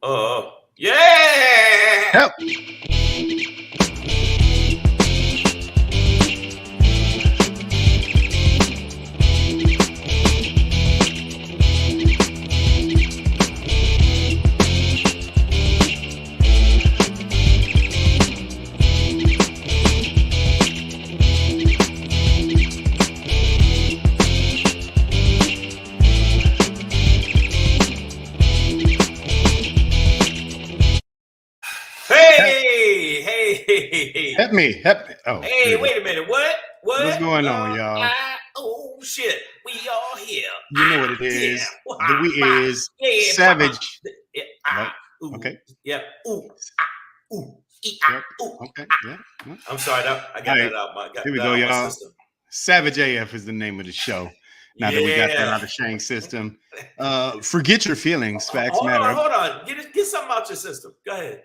Yeah. Help. Hey. Help me. Help me. Oh, Hey, wait a minute. What? What's going on, y'all? Oh shit. We all here. You know what it is. Yeah. The we is Yeah. Savage. Yeah. Ooh. Okay. Yeah. Ooh. Ooh. Yep. Ooh. Okay. Yeah. I'm sorry. I got that out. Here we go, y'all. Savage AF is the name of the show. Now that we got that out of Shang's system. Forget your feelings. Facts matter. Hold on. Get something out your system. Go ahead.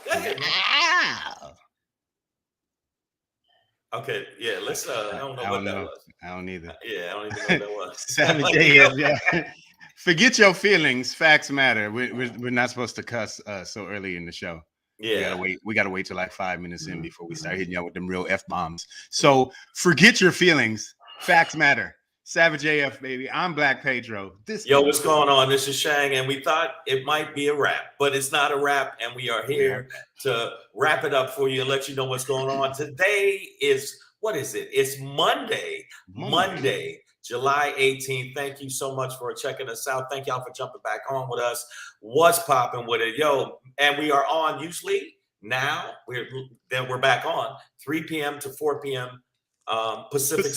Go ahead, man. Okay, yeah, let's I don't know what that was. I don't either. Yeah, I don't even know what that was. Savage AF, yeah. Forget your feelings. Facts matter. We're not supposed to cuss so early in the show. Yeah. We gotta wait till like 5 minutes in before we start hitting y'all with them real F-bombs. So forget your feelings. Facts matter. Savage AF, baby. I'm Black Pedro. What's going on? This is Shang, and we thought it might be a wrap, but it's not a wrap, and we are here to wrap it up for you and let you know what's going on. Today is, what is it? It's Monday, July 18th. Thank you so much for checking us out. Thank y'all for jumping back on with us. What's popping with it? And we are on usually now. We're back on 3 p.m. to 4 p.m. Pacific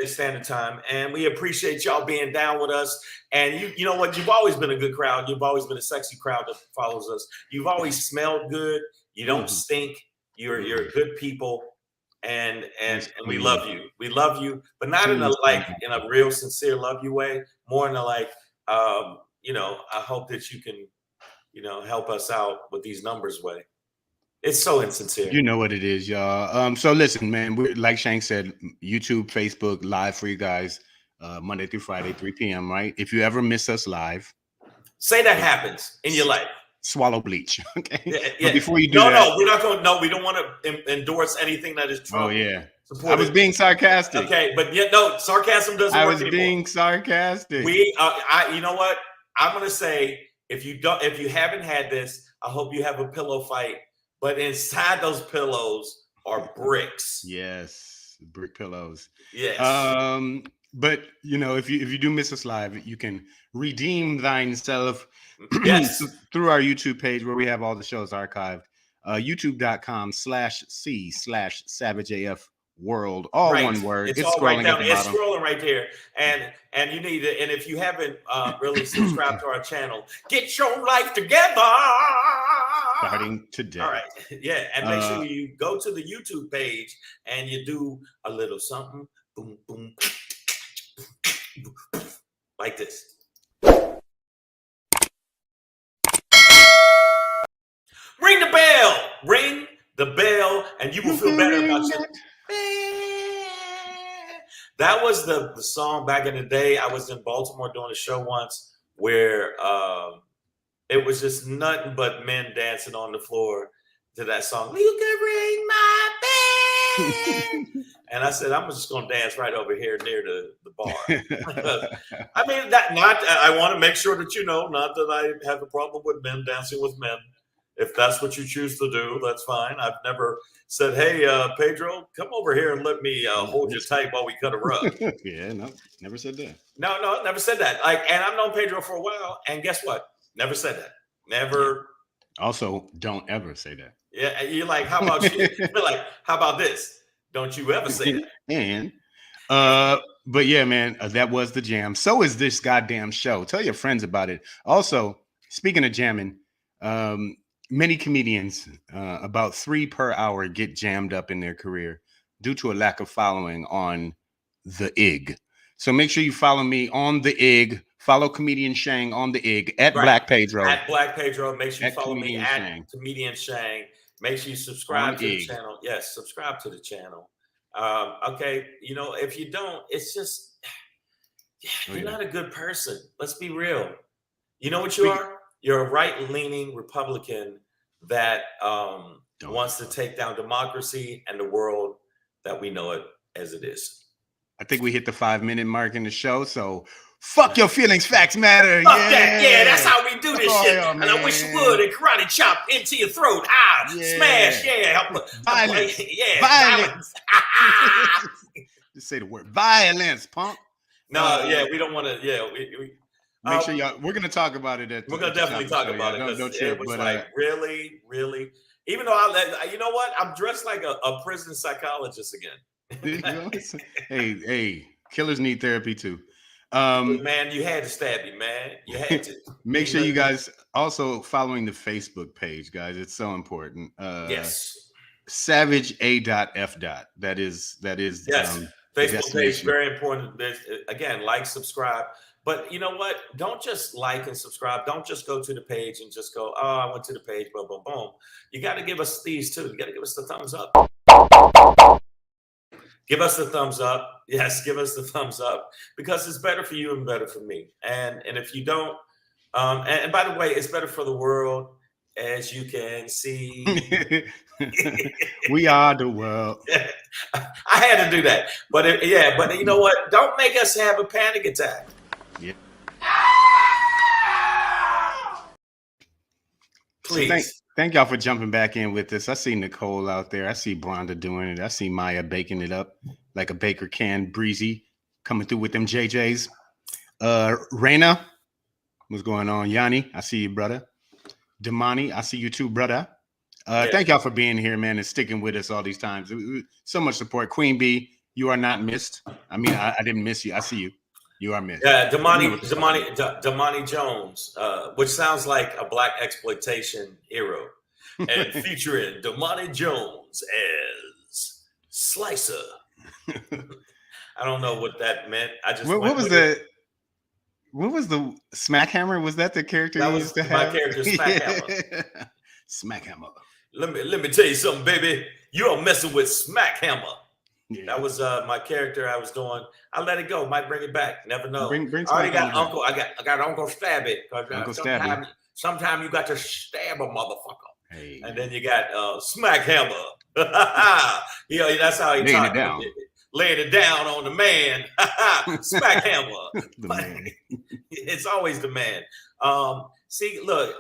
Standard Time, and we appreciate y'all being down with us. And you know what? You've always been a good crowd. You've always been a sexy crowd that follows us. You've always smelled good. You don't stink. You're good people, and we love you. We love you, but not in a real sincere love you way. More in a I hope that you can help us out with these numbers way. It's so insincere. You know what it is, y'all. So listen, man, we're, like Shang said, YouTube, Facebook, live for you guys, Monday through Friday, 3 p.m., right? If you ever miss us live. Say that happens in your life. Swallow bleach, okay? Yeah. But before you do that. No, we're not going to, no, we don't want to endorse anything that is Trump. Oh, yeah. Supported. I was being sarcastic. Okay, but sarcasm doesn't work anymore. I was being sarcastic. You know what? I'm going to say, if you haven't had this, I hope you have a pillow fight. But inside those pillows are bricks. Yes, brick pillows. Yes. But if you do miss us live, you can redeem thyself through our YouTube page where we have all the shows archived. YouTube.com/C/SavageAF World, all one word. It's all right down. It's scrolling right there, and you need to. And if you haven't really subscribed to our channel, get your life together. Starting today. All right, yeah, and make sure you go to the YouTube page and you do a little something, boom, boom, like this. Ring the bell, and you will feel better about yourself. That was the song back in the day. I was in Baltimore doing a show once where it was just nothing but men dancing on the floor to that song. You can ring my bell. And I said, I'm just going to dance right over here near the bar. I mean, I want to make sure that not that I have a problem with men dancing with men. If that's what you choose to do, that's fine. I've never said, hey, Pedro, come over here and let me hold you tight while we cut a rug. Yeah, no, never said that. No, never said that. And I've known Pedro for a while, and guess what? Never said that. Never. Also, don't ever say that. Yeah, you're like, how about you? You're like, how about this? Don't you ever say that. And, but yeah, man, that was the jam. So is this goddamn show. Tell your friends about it. Also, speaking of jamming, many comedians, about 3 per hour, get jammed up in their career due to a lack of following on the IG. So make sure you follow me on the IG. Follow comedian Shang on the IG at Black Pedro. At Black Pedro. Make sure you follow me at comedian Shang. Make sure you subscribe to the channel. Yes, subscribe to the channel. Okay, if you don't, it's just you're not a good person. Let's be real. You know what you are? you're a right-leaning Republican that wants to take down democracy and the world that we know it as it is. I think we hit the 5-minute mark in the show, so fuck your feelings, facts matter. Fuck yeah. that. Yeah, that's how we do this shit. Yeah, and I wish you would. And karate chop into your throat. Ah, yeah. Smash. Yeah. Violence. Yeah. Violence. Just say the word violence, punk. No, yeah, we don't want to. Yeah, make sure y'all. We're gonna talk about it. We're gonna definitely talk about it. Don't trip, it was but like really. Even though you know what, I'm dressed like a prison psychologist again. hey, killers need therapy too. Man, you had to stab me, man. You had to. Make sure you guys also following the Facebook page, guys. It's so important. Yes. Savage A.F. That is yes. Facebook page, very important. Again, like, subscribe. But you know what? Don't just like and subscribe. Don't just go to the page and just go, oh, I went to the page, boom, boom, boom. You got to give us these too. You got to give us the thumbs up. Give us the thumbs up. Yes, give us the thumbs up, because it's better for you and better for me. And if you don't, and by the way, it's better for the world, as you can see. We are the world. I had to do that. But but you know what? Don't make us have a panic attack. Yeah. Please. So thank y'all for jumping back in with us. I see Nicole out there. I see Bronda doing it. I see Maya baking it up like a baker can. Breezy coming through with them JJs. Raina, what's going on? Yanni, I see you, brother. Damani, I see you too, brother. Thank y'all for being here, man, and sticking with us all these times. So much support. Queen B, you are not missed. I mean, I didn't miss you. I see you. You are missed. Yeah, Damani Jones, which sounds like a black exploitation hero, and featuring Damani Jones as Slicer. I don't know what that meant. I just what was the Smackhammer? Was that the character that you was used to my have? character, Smackhammer. Smackhammer. Let me tell you something, baby. You're messing with Smackhammer. Yeah. That was my character I was doing. I let it go. Might bring it back. Never know. Bring I already got Smackhammer Uncle. I got Uncle Stabby. Uncle Stabby. Sometimes you got to stab a motherfucker. Hey. And then you got Smackhammer. That's how he laying talked. it down. Laying it down on the man. Smackhammer. The man. It's always the man. See, look,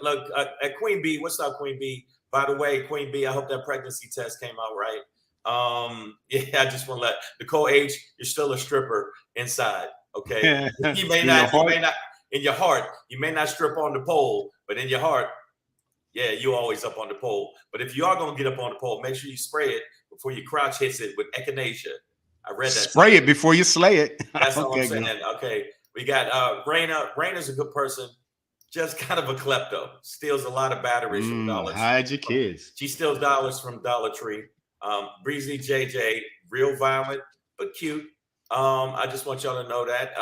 at Queen B. What's up, Queen B? By the way, Queen B, I hope that pregnancy test came out right. I just want to let Nicole H, you're still a stripper inside. Okay. You may not in your heart, you may not strip on the pole, but in your heart, yeah, you always up on the pole. But if you are going to get up on the pole, make sure you spray it before your crotch hits it with echinacea. I read that. Spray it before you slay it. That's all I'm saying. Okay. We got Raina. Raina's a good person. Just kind of a klepto. Steals a lot of batteries from dollars. Hide your kids. She steals dollars from Dollar Tree. Breezy JJ, real violent but cute. I just want y'all to know that.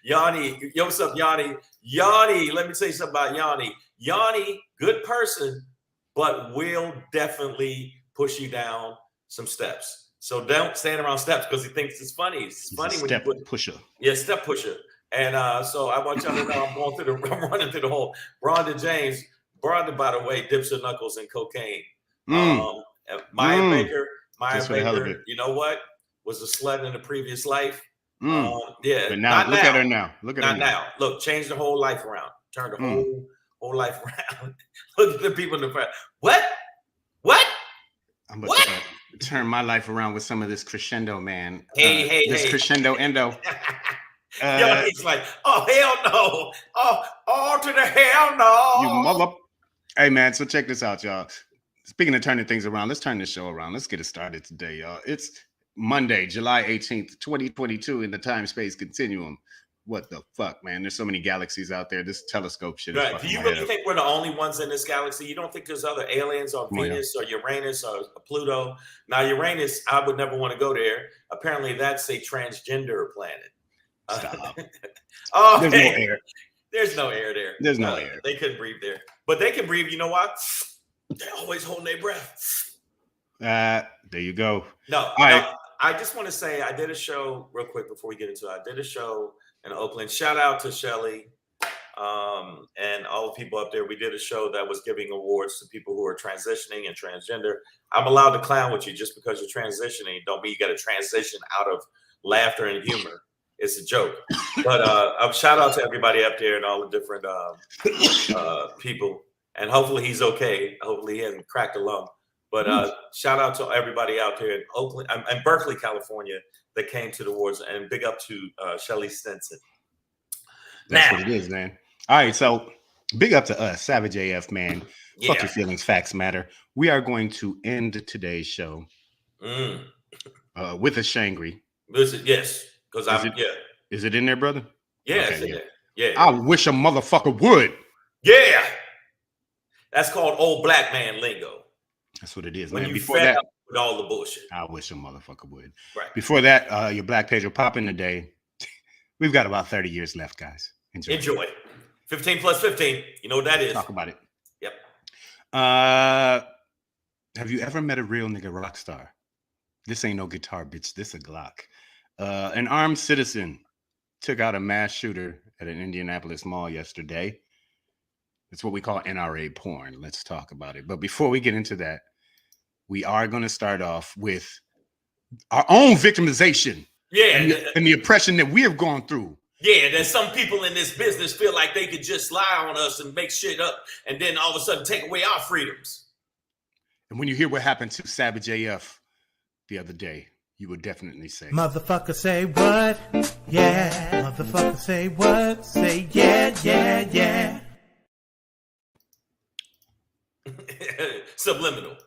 Yanni, yo, what's up, Yanni? Yanni, let me tell you something about Yanni. Yanni, good person, but will definitely push you down some steps. So don't stand around steps because he thinks it's funny. It's funny when you put pusher. Yeah, step pusher. And so I want y'all to know I'm running through the whole. Bronda James, Bronda, by the way, dips her knuckles in cocaine. Maya Baker, you know what? Was a slut in a previous life. Yeah. But now, look at her now. Look at her now. Look, change the whole life around. Turn the whole life around. Look at the people in the front. What? I'm about to turn my life around with some of this crescendo, man. Hey. Crescendo endo. Yo, he's like, oh, hell no. Oh, to the hell no. You mother. Hey, man, so check this out, y'all. Speaking of turning things around, let's turn this show around. Let's get it started today, y'all. It's Monday, July 18th, 2022 in the time-space continuum. What the fuck, man? There's so many galaxies out there. This telescope shit is right. Do you really think we're the only ones in this galaxy? You don't think there's other aliens on Venus or Uranus or Pluto? Now, Uranus, I would never want to go there. Apparently, that's a transgender planet. Stop. Oh, there's no air. There's no air there. There's no air. They couldn't breathe there. But they can breathe. You know what? They're always holding their breath. There you go. No, right. I just want to say I did a show real quick before we get into it. I did a show in Oakland. Shout out to Shelly. and all the people up there. We did a show that was giving awards to people who are transitioning and transgender. I'm allowed to clown with you just because you're transitioning. Don't mean you got to transition out of laughter and humor. It's a joke. But shout out to everybody up there and all the different people. And hopefully he's okay. Hopefully he hasn't cracked a lung. But shout out to everybody out there in Oakland and Berkeley, California, that came to the awards. And big up to Shelly Stinson. That's what it is, man. All right, so big up to us, Savage AF, man. Yeah. Fuck your feelings, facts matter. We are going to end today's show with a Shangry. Yes, because Is it in there, brother? Yeah, okay, it's in there. Yeah. I wish a motherfucker would. Yeah. That's called old black man lingo. That's what it is, when man. You before that, with all the bullshit. I wish a motherfucker would. Right. Before that, your Black Pedro popping today. We've got about 30 years left, guys. Enjoy. 15 plus 15. You know what that is. Talk about it. Yep. Have you ever met a real nigga rock star? This ain't no guitar, bitch. This a Glock. An armed citizen took out a mass shooter at an Indianapolis mall yesterday. It's what we call NRA porn. Let's talk about it. But before we get into that, we are going to start off with our own victimization. Yeah. And the oppression that we have gone through. Yeah, that some people in this business feel like they could just lie on us and make shit up and then all of a sudden take away our freedoms. And when you hear what happened to Savage AF the other day, you would definitely say, motherfucker say what? Yeah. Motherfucker say what? Say yeah. Subliminal.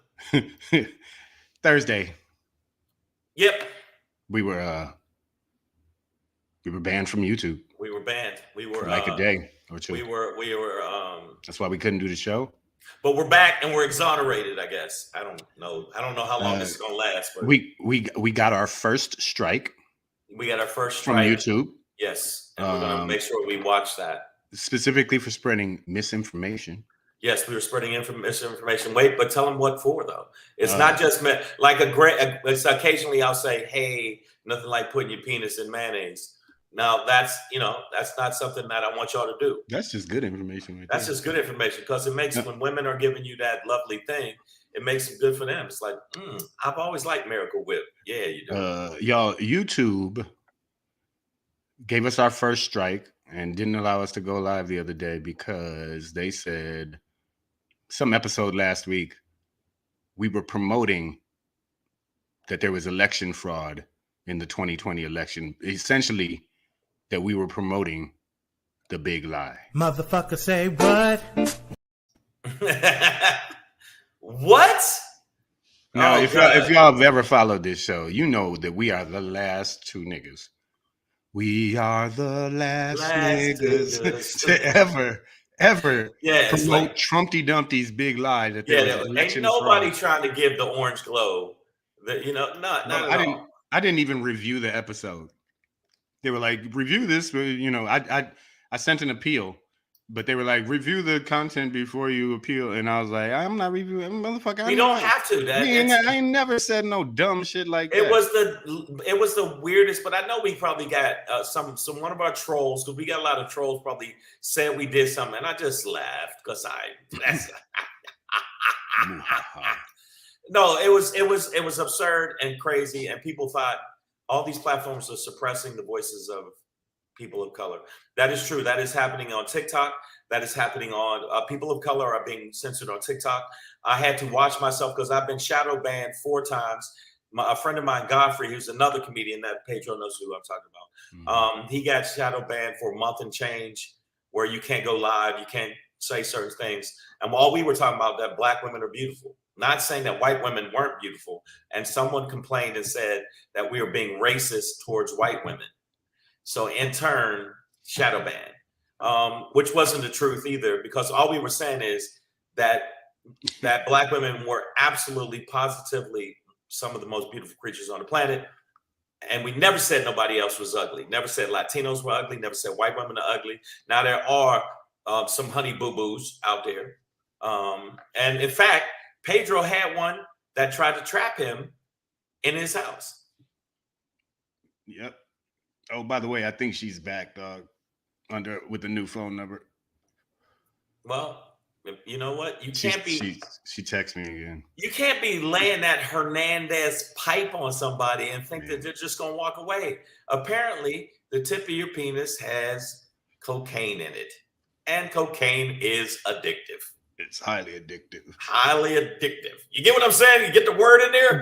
Thursday. Yep. We were banned from YouTube. We were banned. We were for like a day or two. We were that's why we couldn't do the show. But we're back and we're exonerated, I guess. I don't know how long this is gonna last, but we got our first strike. We got our first strike from YouTube. Yes. And we're gonna make sure we watch that. Specifically for spreading misinformation. Yes, we were spreading misinformation. Wait, but tell them what for, though. It's not just like it's occasionally I'll say, hey, nothing like putting your penis in mayonnaise. Now that's not something that I want y'all to do. That's just good information. Right that's just good information because it makes when women are giving you that lovely thing, it makes it good for them. It's like, I've always liked Miracle Whip. Yeah, you do. Y'all, YouTube gave us our first strike and didn't allow us to go live the other day because they said some episode last week we were promoting that there was election fraud in the 2020 election. Essentially, that we were promoting the big lie. Motherfucker say what? What? Now, if y'all have ever followed this show, you know that we are the last two niggas. We are the last niggas to ever promote like, Trumpty Dumpty's big lie that there was ain't nobody trying to give the orange glow. I didn't even review the episode. They were like, review this, I sent an appeal, but they were like, review the content before you appeal, and I was like, I'm not reviewing, motherfucker. We don't have to. I ain't never said no dumb shit like that. It was the weirdest, but I know we probably got one of our trolls, because we got a lot of trolls probably said we did something, and I just laughed because no, it was absurd and crazy, and people thought all these platforms are suppressing the voices of people of color. That is true. That is happening on TikTok. That is happening on people of color are being censored on TikTok. I had to watch myself because I've been shadow banned 4 times. A friend of mine, Godfrey, who's another comedian that Pedro knows who I'm talking about. He got shadow banned for a month and change, where you can't go live, you can't say certain things. And while we were talking about that Black women are beautiful, not saying that white women weren't beautiful. And someone complained and said that we were being racist towards white women. So in turn, shadow ban, which wasn't the truth either, because all we were saying is that Black women were absolutely, positively some of the most beautiful creatures on the planet. And we never said nobody else was ugly. Never said Latinos were ugly. Never said white women are ugly. Now there are some honey boo-boos out there. And in fact, Pedro had one that tried to trap him in his house. Yep. Oh, by the way, I think she's back, dog, with the new phone number. Well, you know what? You can't be. She texts me again. You can't be laying that Hernandez pipe on somebody and think that they're just going to walk away. Apparently, the tip of your penis has cocaine in it, and cocaine is addictive. It's highly addictive. Highly addictive. You get what I'm saying? You get the word in there?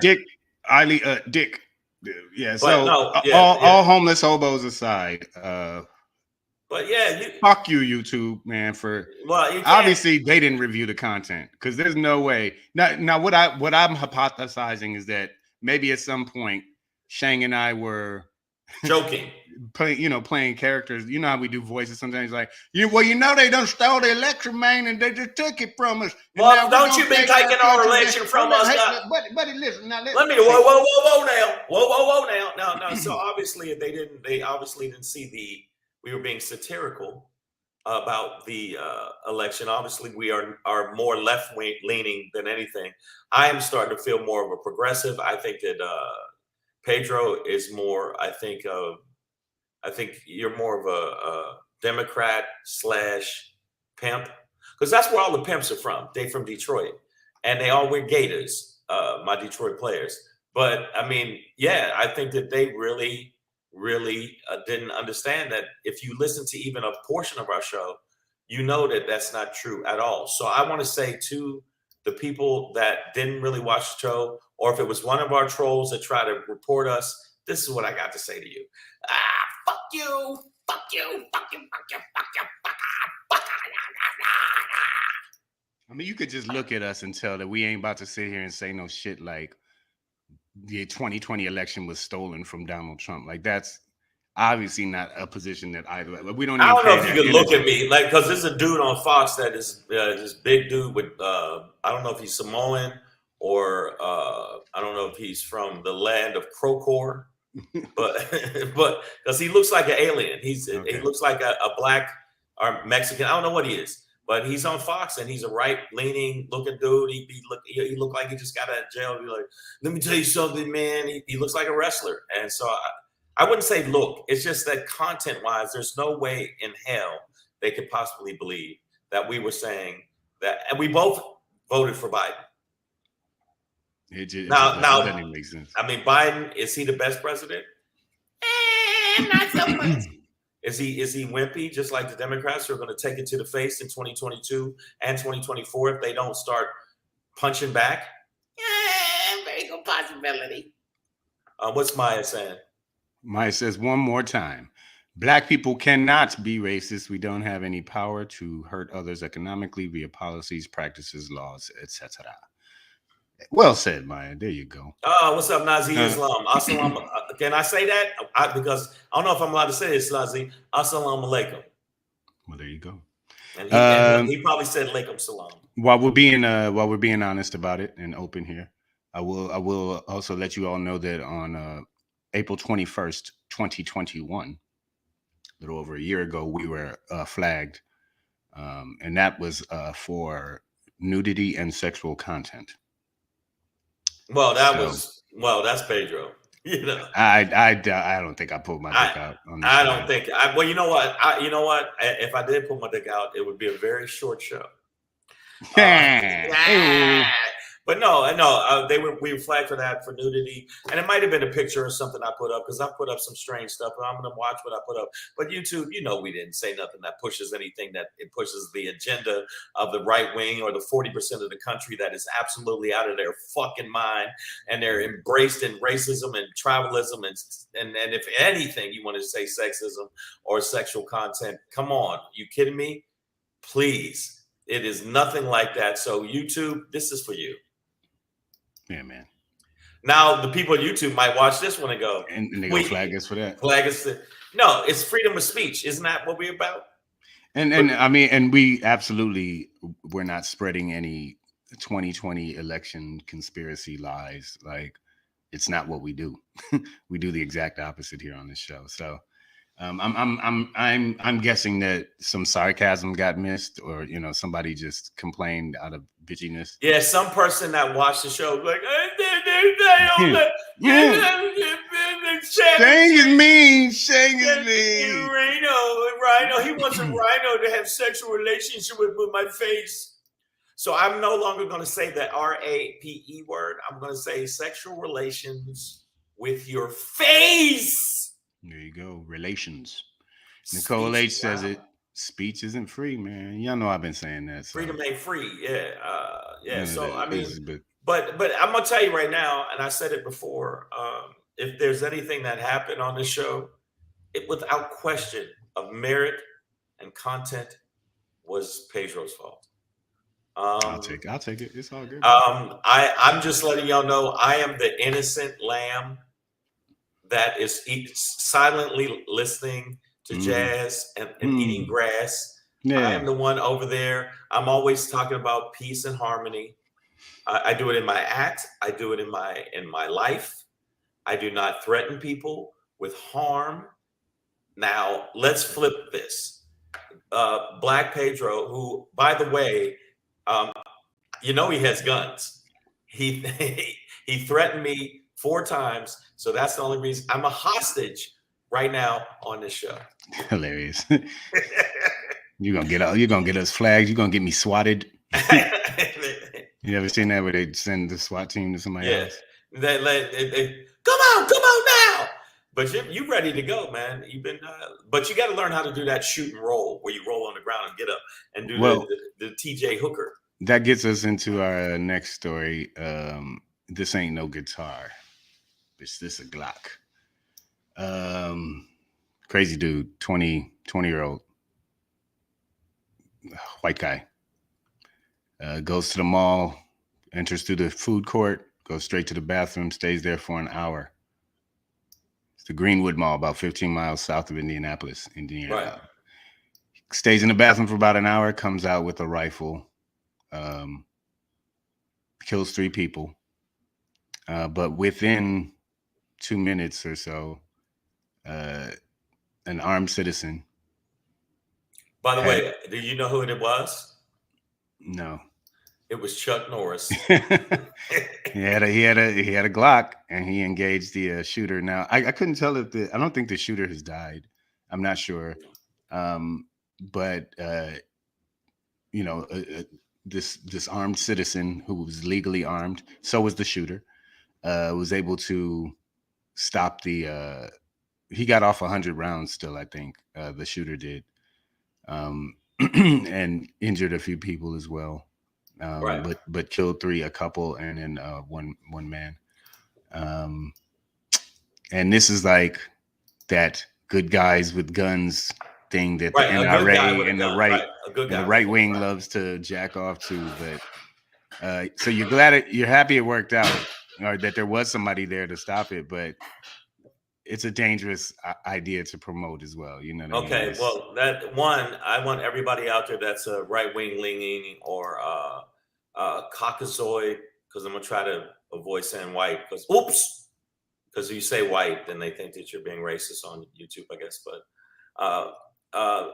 Highly dick. Yeah. But So no, all homeless hobos aside, but yeah, fuck you, YouTube, man. Obviously they didn't review the content because there's no way. Now what I'm hypothesizing is that maybe at some point Shang and I were joking, playing characters. You know how we do voices sometimes, like they done stole the election, man, and they just took it from us. Well, don't you be taking our election from us? Buddy, listen now. Let me whoa now. No. So obviously they obviously didn't see we were being satirical about the election. Obviously, we are more left leaning than anything. I am starting to feel more of a progressive. I think that Pedro is more. I think you're more of a Democrat / pimp, because that's where all the pimps are from. They from Detroit, and they all wear gaiters. My Detroit players, but I mean, yeah, I think that they really didn't understand that if you listen to even a portion of our show, you know that that's not true at all. So I want to say to the people that didn't really watch the show, or if it was one of our trolls that tried to report us, this is what I got to say to you. Fuck you, fuck you, fuck you, fuck you, fuck you, fuck you. I mean, you could just look at us and tell that we ain't about to sit here and say no shit like the 2020 election was stolen from Donald Trump. Like, that's obviously not a position that we don't. I don't know if you could look at me like, because there's a dude on Fox that is this big dude with I don't know if he's Samoan or I don't know if he's from the land of Crocor, but because he looks like an alien. He looks like a black or Mexican. I don't know what he is. But he's on Fox and he's a right-leaning looking dude. He looked like he just got out of jail. He'd be like, let me tell you something, man. He looks like a wrestler. And so I wouldn't say look. It's just that content-wise, there's no way in hell they could possibly believe that we were saying that. And we both voted for Biden. Now, that didn't make sense. I mean, Biden, is he the best president? Not so much. Is he wimpy, just like the Democrats who are going to take it to the face in 2022 and 2024 if they don't start punching back? Yeah, very good possibility. What's Maya saying? Maya says one more time. Black people cannot be racist. We don't have any power to hurt others economically via policies, practices, laws, etc. Well said, Maya. There you go. What's up, Nazi Islam? Assalamu. Can I say that? Because I don't know if I'm allowed to say this, Nazi. Assalamu alaikum. Well, there you go. And he probably said alaikum salam. While we're being honest about it and open here, I will also let you all know that on April 21st, 2021, a little over a year ago, we were flagged, and that was for nudity and sexual content. Well, that's Pedro. You know, I don't think I pulled my dick out. I don't think. Well, you know what? If I did pull my dick out, it would be a very short show. But no, we were flagged for that, for nudity, and it might have been a picture or something I put up, because I put up some strange stuff, and I'm going to watch what I put up. But YouTube, we didn't say nothing that pushes anything, that it pushes the agenda of the right wing or the 40% of the country that is absolutely out of their fucking mind, and they're embraced in racism and tribalism, and if anything you want to say sexism or sexual content, come on, you kidding me? Please, it is nothing like that. So YouTube, this is for you. Yeah, man. Now the people at YouTube might watch this one and go, and they go flag us for that. Flag us. No, it's freedom of speech. Isn't that what we're about? And we absolutely, we're not spreading any 2020 election conspiracy lies. Like, it's not what we do. We do the exact opposite here on this show. So I'm guessing that some sarcasm got missed, or somebody just complained out of bitchiness. Yeah, some person that watched the show like, Shang is mean. Shang is mean. Rhino. He wants a rhino to have sexual relationship with my face. So I'm no longer going to say the RAPE word. I'm going to say sexual relations with your face. There you go. Relations. Nicole H says it. Speech isn't free, man. Y'all know I've been saying that. So. Freedom ain't free. Yeah. Yeah. So I mean, but I'm gonna tell you right now, and I said it before. If there's anything that happened on this show, it without question of merit and content was Pedro's fault. I'll take it. It's all good. I'm just letting y'all know I am the innocent lamb that is silently listening to jazz and eating grass. Yeah. I am the one over there. I'm always talking about peace and harmony. I do it in my act. I do it in my life. I do not threaten people with harm. Now let's flip this. Black Pedro, who, by the way, he has guns. He threatened me 4 times, so that's the only reason I'm a hostage right now on this show. Hilarious. You're gonna get us flags. You're gonna get me swatted. You ever seen that where they send the SWAT team to somebody else? They come on now. But you ready to go, man. You've been, but you got to learn how to do that shoot and roll, where you roll on the ground and get up and do the TJ Hooker. That gets us into our next story. This ain't no guitar. This a Glock. Crazy dude, 20-year-old white guy. Goes to the mall, enters through the food court, goes straight to the bathroom, stays there for an hour. It's the Greenwood Mall, about 15 miles south of Indianapolis, Indiana. Right. Stays in the bathroom for about an hour, comes out with a rifle, kills 3 people. But within 2 minutes or so, an armed citizen. By the way, do you know who it was? No. It was Chuck Norris. he had a Glock, and he engaged the shooter. Now I couldn't tell if I don't think the shooter has died. I'm not sure. But this armed citizen who was legally armed, so was the shooter, was able to stop the. He got off 100 rounds still, I think. The shooter did, and injured a few people as well. Right. But killed 3, a couple, and then one man. And this is like that good guys with guns thing that the NRA and the right wing loves to jack off to. But so you're happy it worked out, or that there was somebody there to stop it, but it's a dangerous idea to promote as well. You know what I mean? Well, that one, I want everybody out there that's a right wing leaning or Caucasoid, because I'm gonna try to avoid saying white. Because you say white, then they think that you're being racist on YouTube, I guess. But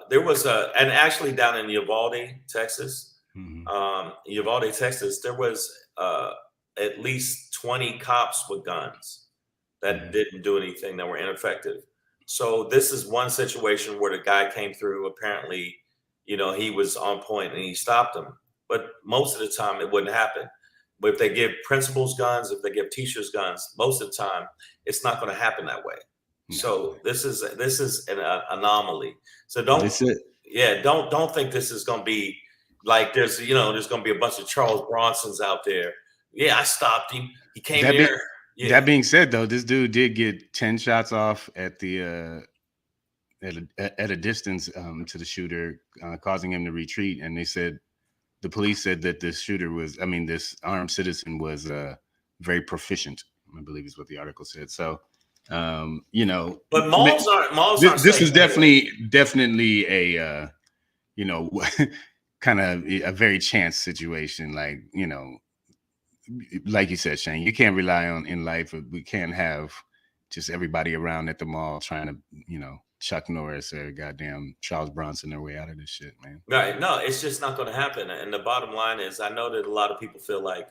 there was and actually down in Uvalde, Texas, there was at least 20 cops with guns that didn't do anything, that were ineffective. So this is one situation where the guy came through. Apparently, he was on point and he stopped him. But most of the time it wouldn't happen. But if they give principals guns, if they give teachers guns, most of the time it's not going to happen that way. No. So this is an anomaly. So don't think this is going to be like there's going to be a bunch of Charles Bronsons out there. Yeah, I stopped him. He came here. That being said, though, this dude did get 10 shots off at the at a distance to the shooter, causing him to retreat. And the police said that this armed citizen was very proficient, I believe is what the article said. So, but malls aren't. This is definitely a, kind of a very chance situation. Like you said, Shane, you can't rely on in life. We can't have just everybody around at the mall trying to, Chuck Norris or goddamn Charles Bronson their way out of this shit, man. Right. No, it's just not going to happen. And the bottom line is, I know that a lot of people feel like,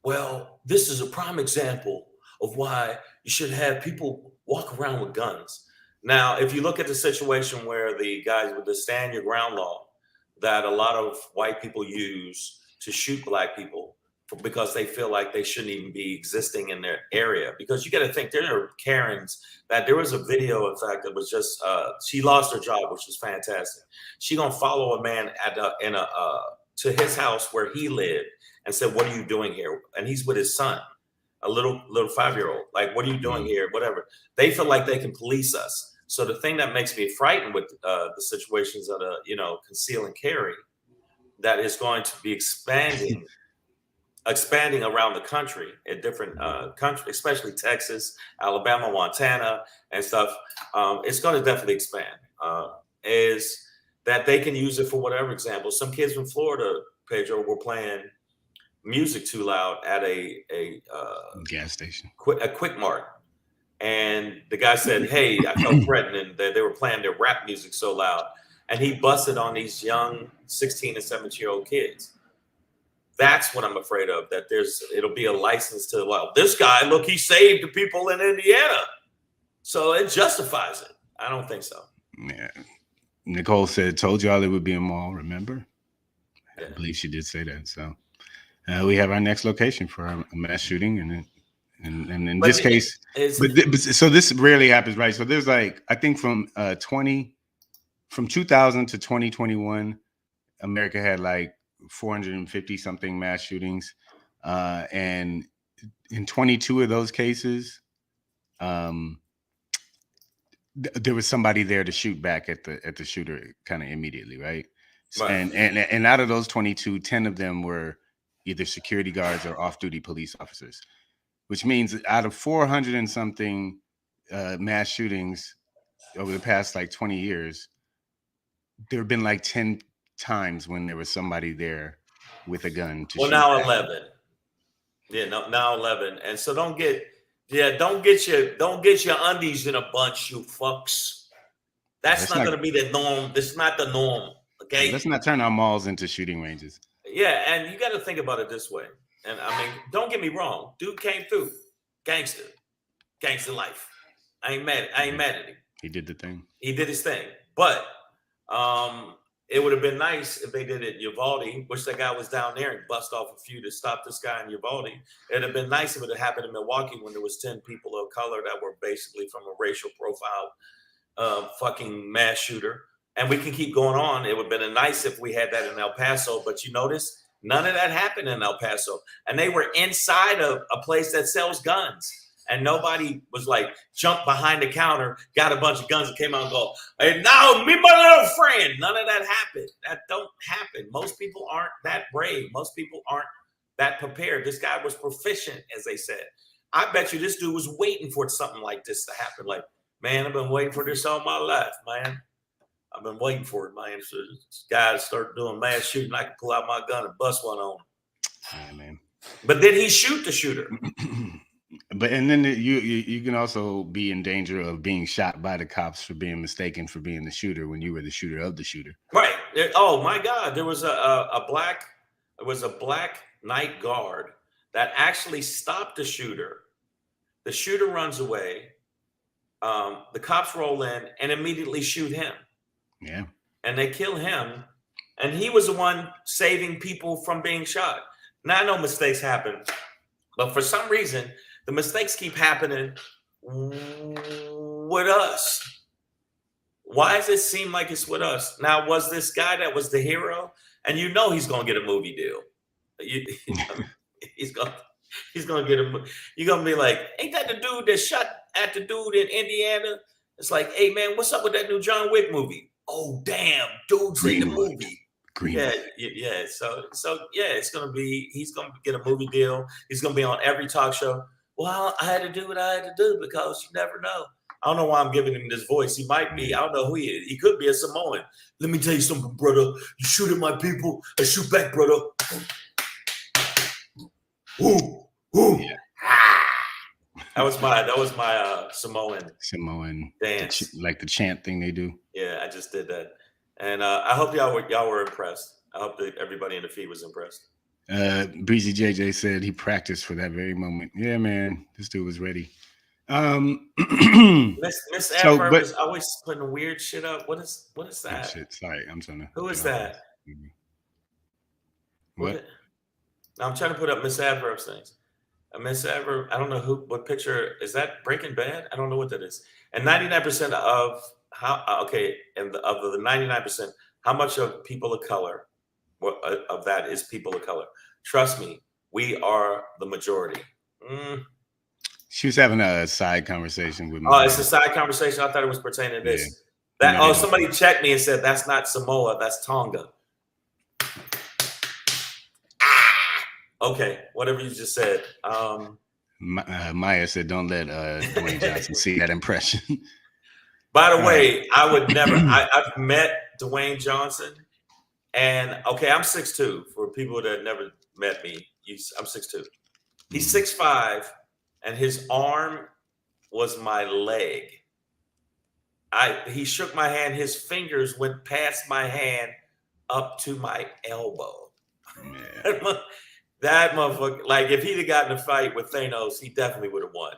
well, this is a prime example of why you should have people walk around with guns. Now, if you look at the situation where the guys with the stand your ground law that a lot of white people use to shoot black people because they feel like they shouldn't even be existing in their area. Because you got to think there are Karens that there was a video, in fact, that was just she lost her job, which was fantastic. She gonna follow a man to his house where he lived and said, "What are you doing here?" And he's with his son, a little 5-year-old. Like, what are you doing here? Whatever. They feel like they can police us. So the thing that makes me frightened with the situations of the conceal and carry, that is going to be expanding around the country at different countries, especially Texas, Alabama, Montana, and stuff. It's going to definitely expand. Is that they can use it for whatever. Example, some kids from Florida, Pedro, were playing music too loud at a gas station, a Quick Mart, and the guy said, "Hey, I felt threatened," and they were playing their rap music so loud, and he busted on these young 16 and 17-year-old kids. That's what I'm afraid of. That it'll be a license to, well, this guy, look, he saved the people in Indiana, so it justifies it. I don't think so. Yeah. Nicole said, "Told y'all it would be a mall." Remember? Yeah. I believe she did say that. So we have our next location for a mass shooting, and in this case, so this rarely happens, right? So there's like, I think from 2000 to 2021, America had like 450 something mass shootings, and in 22 of those cases, there was somebody there to shoot back at the shooter kind of immediately, right? And out of those 22, 10 of them were either security guards or off-duty police officers, which means out of 400 and something mass shootings over the past like 20 years, there have been like 10 times when there was somebody there with a gun to shoot now back. 11. Yeah, now 11. And so don't get your undies in a bunch, you fucks. That's not going to be the norm. This is not the norm. Okay. Let's not turn our malls into shooting ranges. Yeah, and you got to think about it this way. And I mean, don't get me wrong. Dude came through, gangster life. I ain't mad at him. He did the thing. He did his thing. But it would have been nice if they did it in Uvalde, which that guy was down there and bust off a few to stop this guy in Uvalde. It'd have been nice if it had happened in Milwaukee when there was 10 people of color that were basically from a racial profile fucking mass shooter. And we can keep going on. It would have been nice if we had that in El Paso, but you notice none of that happened in El Paso. And they were inside of a place that sells guns. And nobody was like, jumped behind the counter, got a bunch of guns and came out and go, "Hey, now me my little friend." None of that happened. That don't happen. Most people aren't that brave. Most people aren't that prepared. This guy was proficient, as they said. I bet you this dude was waiting for something like this to happen. Like, man, I've been waiting for this all my life, man. I've been waiting for it, man. So this guy start doing mass shooting, I can pull out my gun and bust one on him. Yeah, man. But then he shoot the shooter. But and then you can also be in danger of being shot by the cops for being mistaken for being the shooter when you were the shooter of the shooter. Right. Oh my God. There was a black night guard that actually stopped the shooter. The shooter runs away. The cops roll in and immediately shoot him. Yeah. And they kill him. And he was the one saving people from being shot. Now I know mistakes happen, but for some reason, the mistakes keep happening with us. Why does it seem like it's with us? Now, was this guy that was the hero? And you know he's going to get a movie deal. He's going to get a movie. You're going to be like, ain't that the dude that shot at the dude in Indiana? It's like, hey, man, what's up with that new John Wick movie? Oh, damn, dude's in the movie. Yeah. So yeah, it's going to be, he's going to get a movie deal. He's going to be on every talk show. Well, I had to do what I had to do because you never know. I don't know why I'm giving him this voice. He might be, I don't know who he is. He could be a Samoan. Let me tell you something, brother. You shoot at my people, I shoot back, brother. Ooh. Yeah. That was my Samoan dance. Like the chant thing they do. Yeah, I just did that. And I hope y'all were impressed. I hope that everybody in the feed was impressed. Breezy JJ said he practiced for that very moment. Yeah, man, this dude was ready. Miss So, Adverb but is always putting weird shit up. What is oh, that? shit, sorry, I'm trying to. Who is get off that? this. What? Now I'm trying to put up Miss Adverb's things. Miss Adverb, I don't know what picture is that. Breaking Bad? I don't know what that is. And 99% of of the 99%, how much of people of color, of that is people of color? Trust me, we are the majority. She was having a side conversation with me. Oh, it's a side conversation. I thought it was pertaining to this. Yeah. Somebody checked me and said that's not Samoa, that's Tonga. Okay, whatever you just said. Maya said, "Don't let Dwayne Johnson see that impression." By the way, I would never. I've met Dwayne Johnson, and okay, I'm 6'2". For people that never met me, I'm 6'2". He's 6'5", and his arm was my leg. He shook my hand. His fingers went past my hand up to my elbow. Yeah. That motherfucker, like if he'd have gotten a fight with Thanos, he definitely would have won.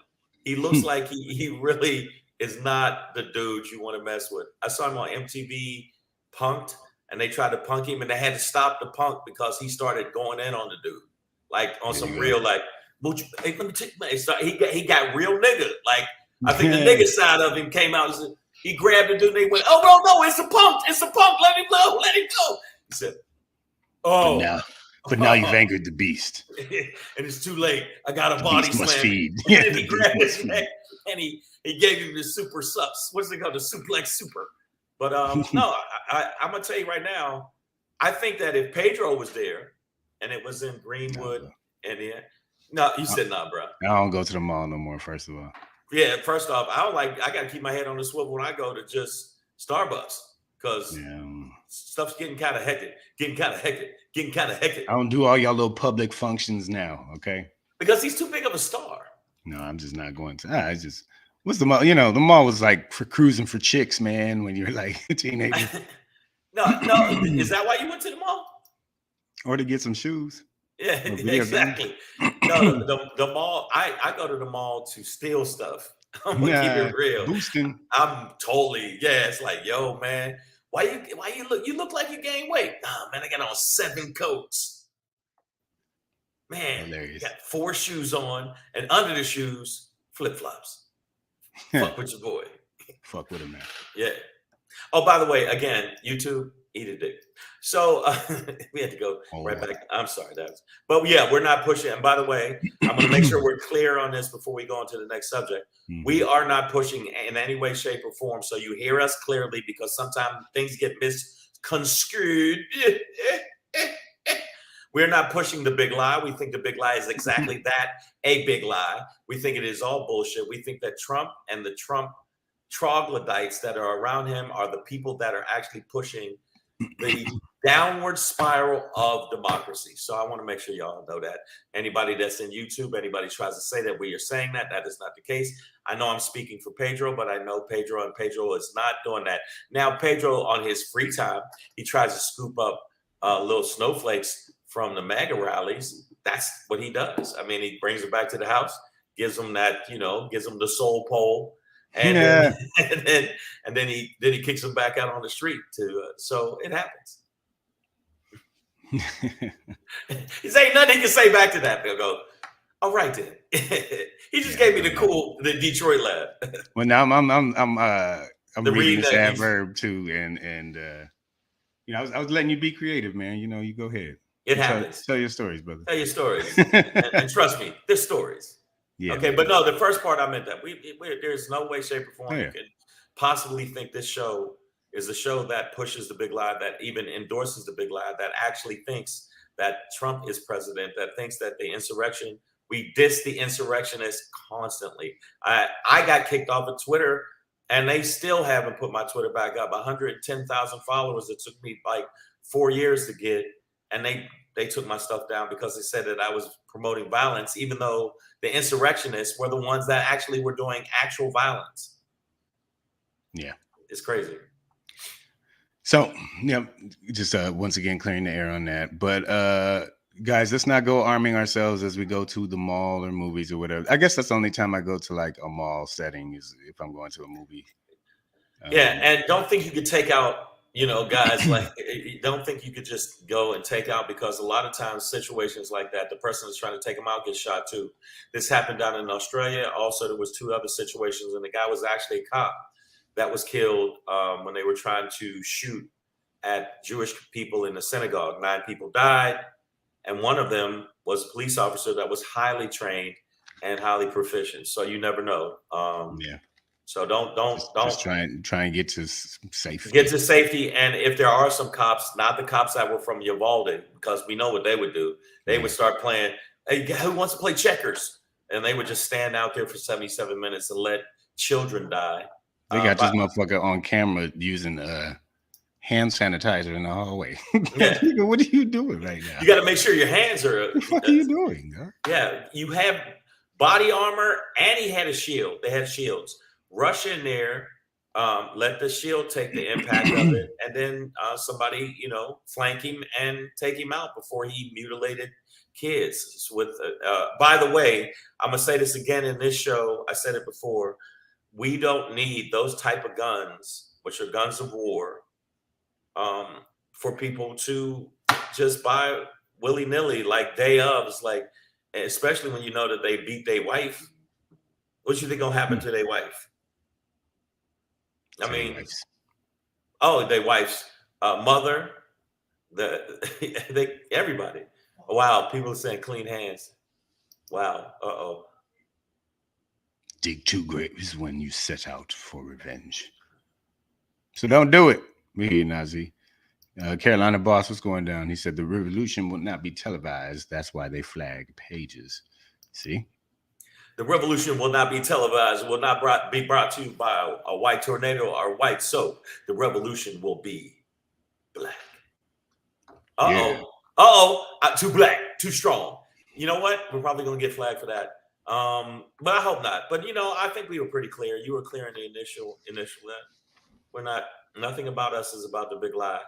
He looks like he really is not the dude you want to mess with. I saw him on MTV Punked, and they tried to punk him, and they had to stop the punk because he started going in on the dude, like on some real like. Hey, let me take my. He got real nigga. Like I think the nigga side of him came out and said, he grabbed the dude and they went, "Oh no, it's a punk, let him go, let him go." He said, "Oh." But now you've angered the beast. And it's too late. I got a body slam. Feed. And then he grabbed his neck and he gave him the super subs. What's it called? The suplex super. But no, I'm going to tell you right now, I think that if Pedro was there and it was in Greenwood you said nah, bro. I don't go to the mall no more, first of all. Yeah, first off, I got to keep my head on the swivel when I go to just Starbucks because stuff's getting kind of hectic. I don't do all y'all little public functions now, okay? Because he's too big of a star. No, I'm just not going to. What's the mall? You know, the mall was like for cruising for chicks, man, when you're like a teenager. No. Is that why you went to the mall? Or to get some shoes. Yeah, exactly. No, the mall, I go to the mall to steal stuff. I'm gonna keep it real. Boosting. I'm totally, it's like, yo, man. Why you look like you gained weight? Oh man, I got on 7 coats. Man, you got 4 shoes on, and under the shoes, flip-flops. Fuck with your boy. Fuck with him, man. Yeah. Oh, by the way, again, YouTube, eat a dick. So we had to go right back. I'm sorry, but yeah, we're not pushing. And by the way, I'm going to make sure we're clear on this before we go on to the next subject. We are not pushing in any way, shape, or form. So you hear us clearly because sometimes things get misconstrued. We're not pushing the big lie. We think the big lie is exactly that, a big lie. We think it is all bullshit. We think that Trump and the Trump troglodytes that are around him are the people that are actually pushing the downward spiral of democracy. So I want to make sure y'all know that. Anybody that's in YouTube, anybody tries to say that we are saying that is not the case. I know I'm speaking for Pedro, but I know Pedro is not doing that. Now, Pedro, on his free time, he tries to scoop up little snowflakes from the MAGA rallies. That's what he does. I mean, he brings them back to the house, gives them that, gives them the soul pole. And then he kicks them back out on the street so it happens. He's ain't nothing he can say back to that. They'll go, all right then. He just gave me the Detroit laugh. Well, now I'm reading this adverb too, and I was letting you be creative, man. You go ahead. It happens. Tell your stories, brother. Tell your stories, and trust me, there's stories. Yeah. Okay, but no, the first part I meant that there's no way, shape, or form you can possibly think this show is a show that pushes the big lie, that even endorses the big lie, that actually thinks that Trump is president, that thinks that the insurrection, we diss the insurrectionists constantly. I got kicked off of Twitter, and they still haven't put my Twitter back up. 110,000 followers. It took me like 4 years to get, and they took my stuff down because they said that I was promoting violence, even though the insurrectionists were the ones that actually were doing actual violence. Yeah. It's crazy. So, just once again, clearing the air on that. But Guys, let's not go arming ourselves as we go to the mall or movies or whatever. I guess that's the only time I go to like a mall setting is if I'm going to a movie. Yeah, and don't think you could take out, guys, like, don't think you could just go and take out, because a lot of times situations like that, the person that's trying to take them out gets shot too. This happened down in Australia. Also, there was 2 other situations, and the guy was actually a cop that was killed when they were trying to shoot at Jewish people in the synagogue. 9 people died, and one of them was a police officer that was highly trained and highly proficient. So you never know. Yeah. So don't just try and get to safety. Get to safety, and if there are some cops, not the cops that were from Uvalde, because we know what they would do. They would start playing, "Hey, who wants to play checkers?" And they would just stand out there for 77 minutes and let children die. They got this motherfucker on camera using hand sanitizer in the hallway. Yeah. What are you doing right now? You got to make sure your hands are. What are you doing? Huh? Yeah, you have body armor, and he had a shield. They had shields. Rush in there, let the shield take the impact of it, and then somebody, flank him and take him out before he mutilated kids. By the way, I'm gonna say this again in this show. I said it before. We don't need those type of guns, which are guns of war, for people to just buy willy-nilly like day of. It's like, especially when you know that they beat their wife. What you think gonna happen to their wife? I mean, their wife's mother, everybody. Wow, people are saying clean hands. Wow, Dig 2 graves when you set out for revenge. So don't do it. We hear Nazi. Carolina Boss, what's going down? He said the revolution will not be televised. That's why they flag pages. See? The revolution will not be televised, will not be brought to you by a white tornado or white soap. The revolution will be black. Too black, too strong. You know what? We're probably going to get flagged for that. But I hope not. But, I think we were pretty clear. You were clear in the initial that nothing about us is about the big lie.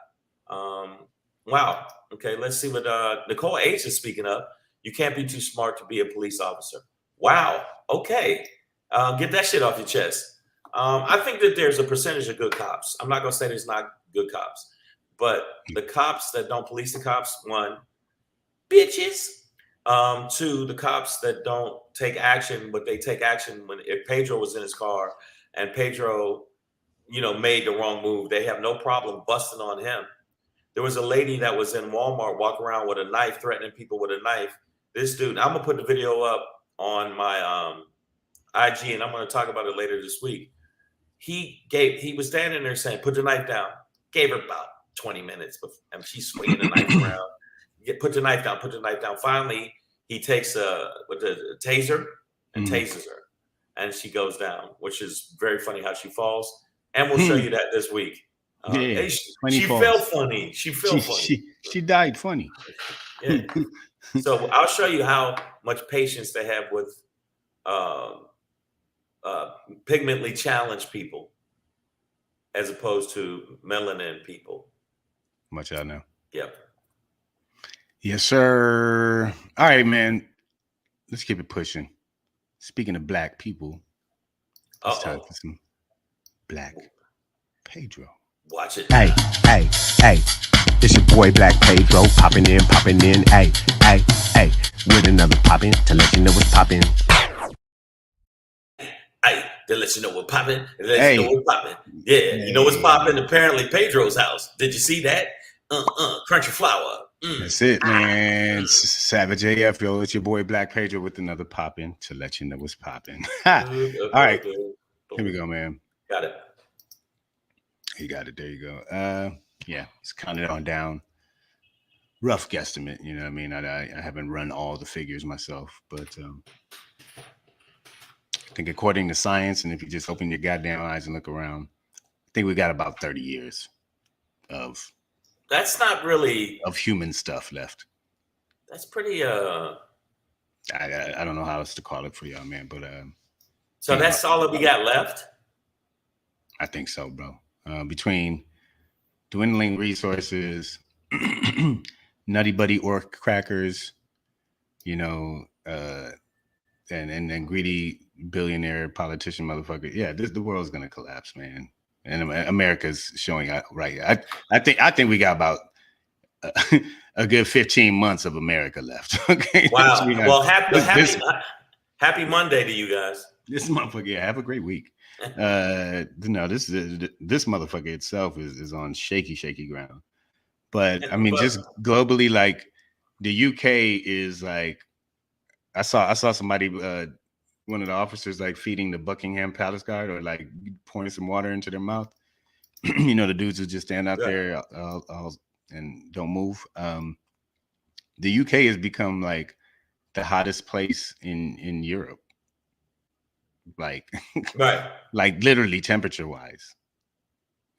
Wow. Okay, let's see what Nicole H is speaking of. You can't be too smart to be a police officer. Wow. Okay. Get that shit off your chest. I think that there's a percentage of good cops. I'm not going to say there's not good cops, but the cops that don't police the cops, 1, bitches. 2, the cops that don't take action, but they take action if Pedro was in his car and Pedro, made the wrong move, they have no problem busting on him. There was a lady that was in Walmart walking around with a knife, threatening people with a knife. This dude, I'm going to put the video up on my IG, and I'm going to talk about it later this week. He was standing there saying, "Put the knife down." Gave her about 20 minutes, and she's swinging the knife around. Put the knife down. Put the knife down. Finally, he takes with the taser and tases her, and she goes down, which is very funny how she falls. And we'll show you that this week. She felt funny. She felt funny. She died funny. Yeah. So I'll show you how much patience they have with pigmentally challenged people as opposed to melanin people. Much I know. Yep. Yes, sir. All right, man. Let's keep it pushing. Speaking of black people, it's time for some Black Pedro. Watch it. Hey. It's your boy Black Pedro, popping in, hey, with another poppin' to let you know what's poppin'. Hey, to let you know what's poppin', Yeah, you know what's poppin'. Apparently Pedro's house. Did you see that? Crunchy flour. That's it, man. Savage AF, yo. It's your boy Black Pedro with another poppin' to let you know what's poppin'. All right, here we go, man. Got it. You got it. There you go. Yeah, it's counted on down. Rough guesstimate, you know what I mean? I haven't run all the figures myself, but I think according to science, and if you just open your goddamn eyes and look around, I think we got about 30 years of that's not really of human stuff left. That's pretty I don't know how else to call it for y'all, man, but so that's all that we got left? I think so, bro. Between dwindling resources, Nutty Buddy Orc crackers, you know, and greedy billionaire politician motherfucker. Yeah, the world's gonna collapse, man. And America's showing out right. I think we got about a good 15 months of America left. Okay. Wow. Well, happy Monday to you guys. This motherfucker, yeah, have a great week. No, this motherfucker itself is on shaky ground. But I mean, just globally, like the UK is like, I saw somebody, one of the officers, like feeding the Buckingham Palace Guard or like pouring some water into their mouth. You know, the dudes who just stand out there and don't move. The UK has become like the hottest place in Europe, like right, like literally temperature wise.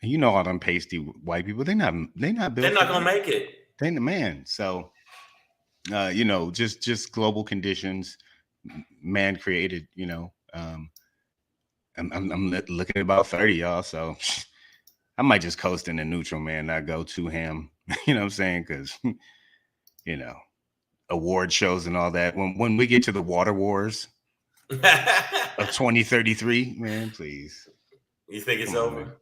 And you know all them pasty white people, they're not gonna make it. They man. So you know, just global conditions, man created. You know, I'm looking at about 30, y'all. So I might just coast in the neutral, man. Not go too ham. You know what I'm saying? Because you know, award shows and all that. When we get to the water wars of 2033, man, please. You think it's over? Man.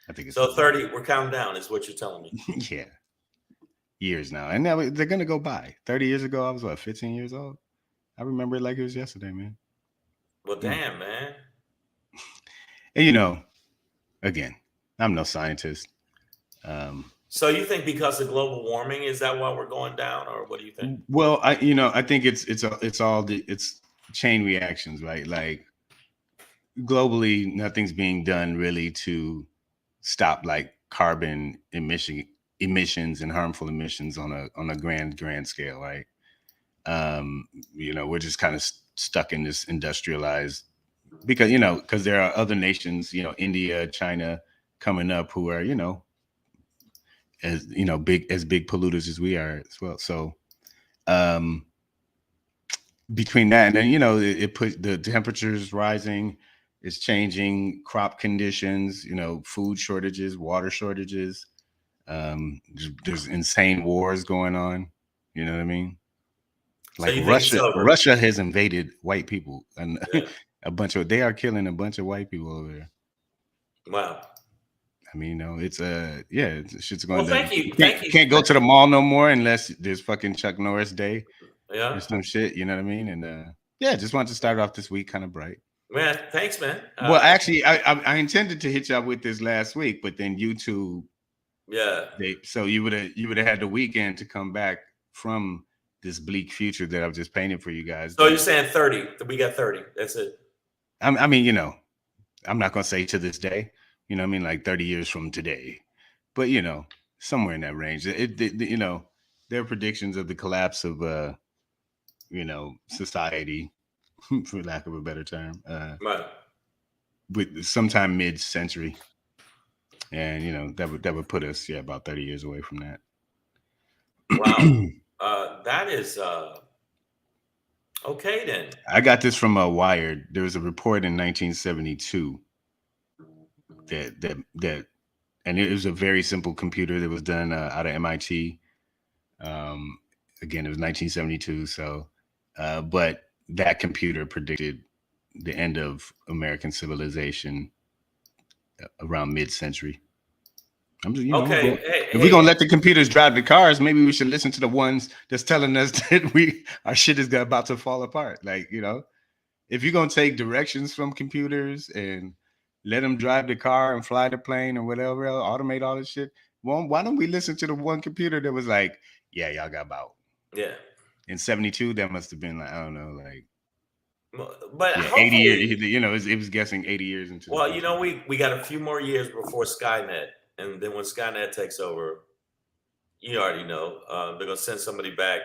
I think it's so 30. We're counting down, is what you're telling me. Yeah, years now, and now they're gonna go by. 30 years ago, I was 15 years old. I remember it like it was yesterday, man. Well, damn, man. And you know, again, I'm no scientist. So you think because of global warming, is that why we're going down, or what do you think? Well, I think it's chain reactions, right? Like globally, nothing's being done really to stop like carbon emissions and harmful emissions on a grand scale, right? You know, we're just kind of stuck in this industrialized because there are other nations, you know, India, China coming up who are, you know, as you know, big polluters as we are as well. So between that and then, you know, it put the temperatures rising, it's changing crop conditions, you know, food shortages, water shortages. There's insane wars going on. You know what I mean? Like Russia has invaded white people and they are killing a bunch of white people over there. Wow. I mean, you know, it's shit's going. Well, thank you. Can't go to the mall no more unless there's fucking Chuck Norris Day. Yeah. Or some shit, you know what I mean? And just wanted to start off this week kind of bright. Man, thanks, man. Well, actually, I intended to hit y'all with this last week, but then YouTube. Yeah. So you would have had the weekend to come back from this bleak future that I've just painted for you guys. So you're saying 30? We got 30. That's it. I mean, you know, I'm not gonna say to this day. You know what I mean? Like 30 years from today. But, you know, somewhere in that range. You know, there are predictions of the collapse of, you know, society, for lack of a better term. Right. With sometime mid-century. And, you know, that would put us, about 30 years away from that. Wow. That is... okay, then. I got this from Wired. There was a report in 1972 that and it was a very simple computer that was done out of MIT. Again, it was 1972. So, but that computer predicted the end of American civilization around mid-century. I'm just, okay. If we're gonna let the computers drive the cars, maybe we should listen to the ones that's telling us that our shit is about to fall apart. Like, you know, if you're gonna take directions from computers and let them drive the car and fly the plane or whatever, automate all this shit. Well, why don't we listen to the one computer that was like, yeah, y'all got about. Yeah. In 72, that must have been like, I don't know, like. But 80 years, you know, it was guessing 80 years into. Well, you know, we got a few more years before Skynet. And then when Skynet takes over, you already know, they're going to send somebody back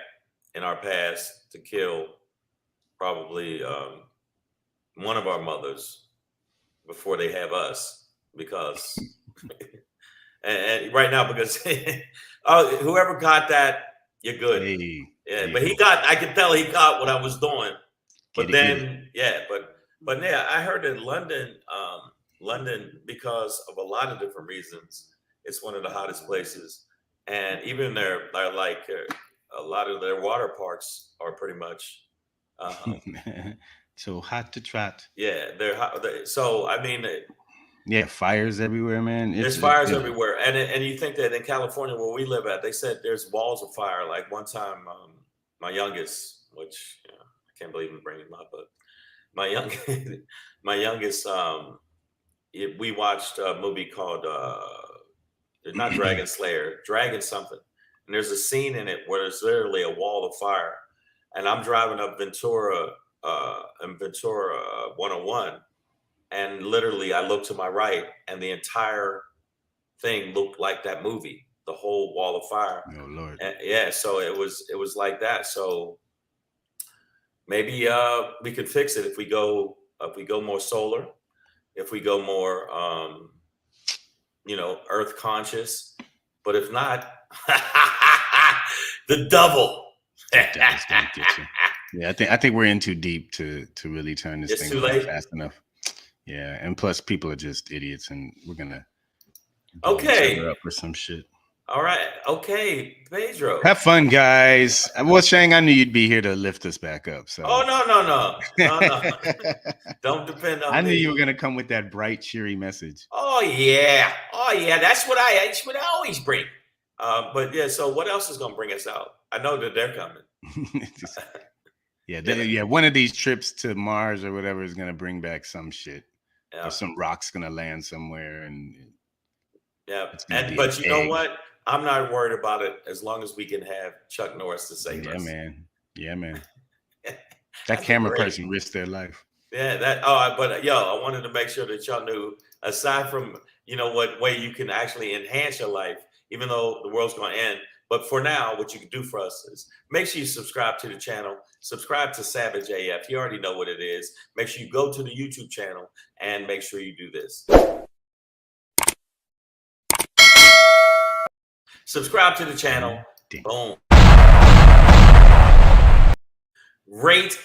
in our past to kill probably one of our mothers before they have us, because and right now, because whoever got that, you're good. Hey, but I could tell he got what I was doing. But then, but I heard in London, because of a lot of different reasons, it's one of the hottest places. and even their like a lot of their water parks are pretty much. So hot to trot. Yeah, so I mean, Yeah, fires everywhere, man. there's fires everywhere, and you think that in California where we live at, they said there's walls of fire. Like one time, my youngest, which I can't believe I'm bringing him up, but my young, my youngest, we watched a movie called not Dragon Slayer, Dragon something, and there's a scene in it where there's literally a wall of fire, and I'm driving up Ventura and Ventura 101. And literally, I looked to my right, and the entire thing looked like that movie, the whole wall of fire. Oh Lord! And yeah, so it was like that. So maybe we could fix it if we go more solar, if we go more Earth conscious. But if not, the double. That's gonna get you. Yeah, I think we're in too deep to really turn this thing around fast enough. Yeah, and plus people are just idiots, and we're gonna blow each other up for some shit. All right, okay, Pedro. Have fun, guys. Well, Shang, I knew you'd be here to lift us back up. So. Oh no. Don't depend on me. I knew you were gonna come with that bright, cheery message. Oh yeah. That's what I always bring. But yeah. So what else is gonna bring us out? I know that they're coming. Yeah. One of these trips to Mars or whatever is gonna bring back some shit. Yeah. Or some rock's gonna land somewhere, and but you know what? I'm not worried about it as long as we can have Chuck Norris to save us. Yeah, man. That camera person risked their life. Yeah, but I wanted to make sure that y'all knew, aside from what way you can actually enhance your life, even though the world's gonna end. But for now, what you can do for us is make sure you subscribe to the channel, subscribe to Savage AF. You already know what it is. Make sure you go to the YouTube channel and make sure you do this. Subscribe to the channel. Boom. Rate,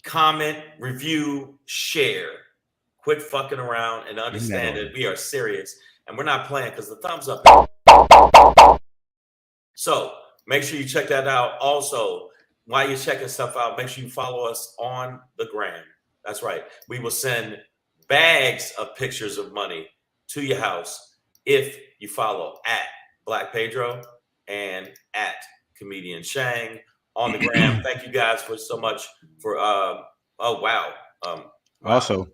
comment, review, share. Quit fucking around and understand that we are serious and we're not playing because the thumbs up. So make sure you check that out. Also, while you're checking stuff out, make sure you follow us on the gram. That's right. We will send bags of pictures of money to your house if you follow at Black Pedro and at Comedian Shang on the gram. Thank you guys for so much for wow. Also,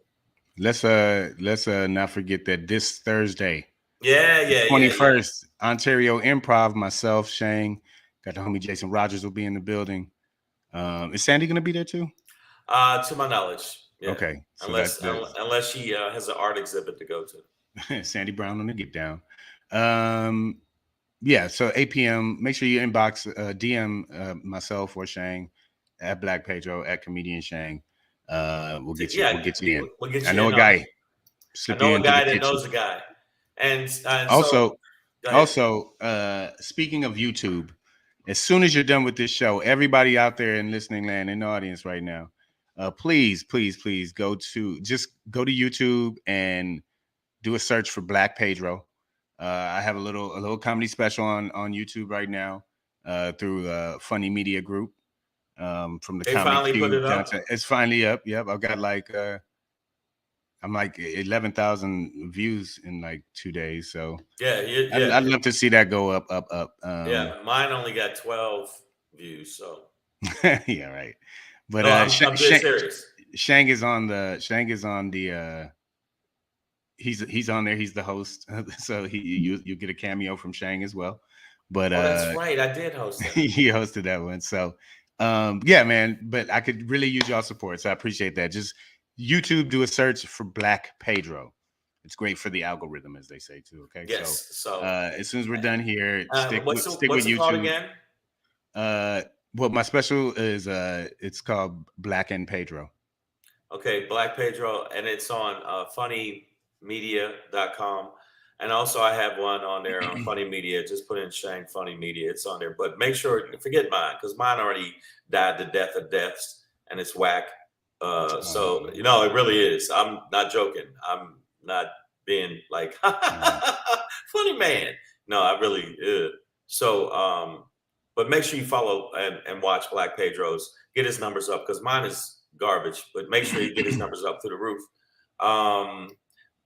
let's not forget that this Thursday. 21st, Ontario Improv, myself, Shang, got the homie Jason Rogers will be in the building. Is Sandy gonna be there too? To my knowledge. Yeah. Okay. So unless she has an art exhibit to go to. Sandy Brown on the get down. So 8 p.m. Make sure you inbox DM myself or Shang at Black Pedro at Comedian Shang. We'll get you in. We'll get you I know a guy. I know a guy that knows a guy. And also, speaking of YouTube, as soon as you're done with this show, everybody out there in listening land, in the audience right now, please go to YouTube and do a search for Black Pedro. I have a little comedy special on YouTube right now through Funny Media Group from the they Comedy Cube. Put it up. It's finally up. Yep, I've got I'm like 11,000 views in like 2 days. So I'd love to see that go up. Mine only got 12 views. So yeah, right. But no, I'm serious. Shang is on the he's on there. He's the host, so you get a cameo from Shang as well. But that's right, I did host that. He hosted that one. So yeah, man. But I could really use y'all support, so I appreciate that. Just YouTube, do a search for Black Pedro. It's great for the algorithm, as they say too. Okay. Yes. So as soon as we're done here, stick what's with it YouTube called again? Well, my special is it's called Black and Pedro. Okay, Black Pedro, and it's on funnymedia.com. And also I have one on there on Funny Media. Just put in Shang Funny Media. It's on there. But make sure, forget mine, because mine already died the death of deaths and it's whack. So it really is. I'm not joking. I'm not being like funny man. No, I really So, but make sure you follow and watch Black Pedro's. Get his numbers up because mine is garbage. But make sure you get his numbers up through the roof.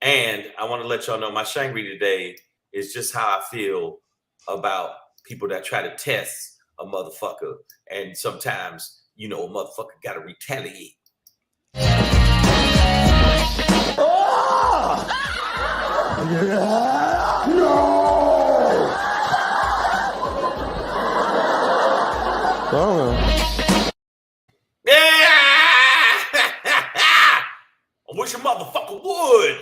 And I want to let y'all know my Shangri today is just how I feel about people that try to test a motherfucker. And sometimes, a motherfucker got to retaliate. Yeah! I wish a motherfucker would.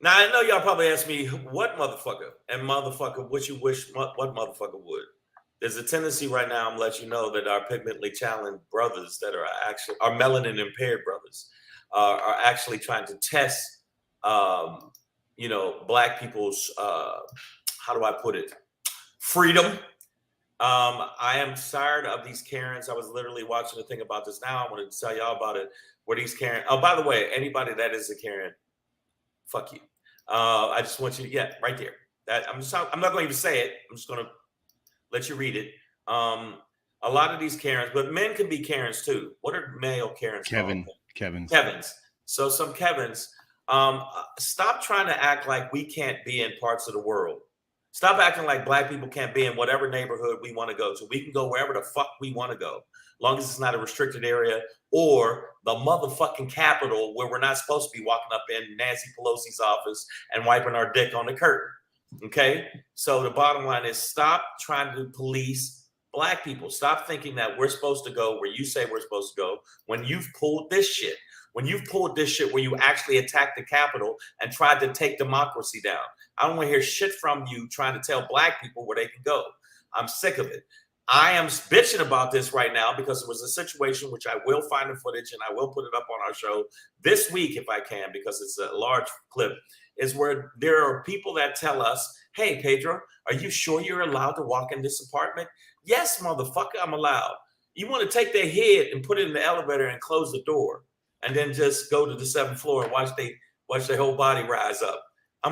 Now, I know y'all probably ask me, what motherfucker? And motherfucker, what you wish, what motherfucker would? There's a tendency right now, I'm letting you know that our pigmentally challenged brothers that are actually, our melanin impaired brothers, are actually trying to test, Black people's, how do I put it? Freedom. I am tired of these Karens. I was literally watching a thing about this now. I wanted to tell y'all about it. Where these Karen, oh, by the way, anybody that is a Karen, fuck you. I just want you to, right there. I'm not going to even say it. I'm just going to let you read it. A lot of these Karens, but men can be Karens too. What are male Karens called? Kevins. So some Kevins, stop trying to act like we can't be in parts of the world. Stop acting like Black people can't be in whatever neighborhood we want to go to. We can go wherever the fuck we want to go, long as it's not a restricted area or the motherfucking Capitol where we're not supposed to be walking up in Nancy Pelosi's office and wiping our dick on the curtain. Okay? So the bottom line is stop trying to police Black people. Stop thinking that we're supposed to go where you say we're supposed to go when you've pulled this shit. When you've pulled this shit where you actually attacked the Capitol and tried to take democracy down. I don't want to hear shit from you trying to tell Black people where they can go. I'm sick of it. I am bitching about this right now because it was a situation which I will find the footage and I will put it up on our show this week if I can, because it's a large clip, is where there are people that tell us, hey, Pedro, are you sure you're allowed to walk in this apartment? Yes, motherfucker, I'm allowed. You want to take their head and put it in the elevator and close the door and then just go to the 7th floor and watch their whole body rise up. I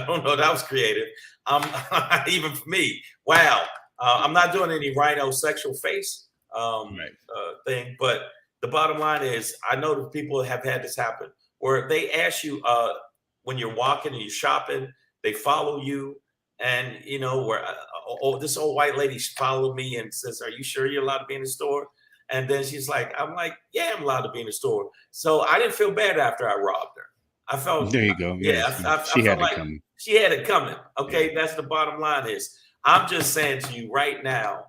don't know, that was creative. Even for me, wow. I'm not doing any rhino sexual face thing, but the bottom line is I know that people have had this happen where they ask you when you're walking and you're shopping, they follow you and, where this old white lady followed me and says, are you sure you're allowed to be in the store? And then she's like, I'm like, yeah, I'm allowed to be in the store. So I didn't feel bad after I robbed her. I felt, there you go. Yeah, she had it coming. She had it coming. Okay, yeah. That's the bottom line is, I'm just saying to you right now,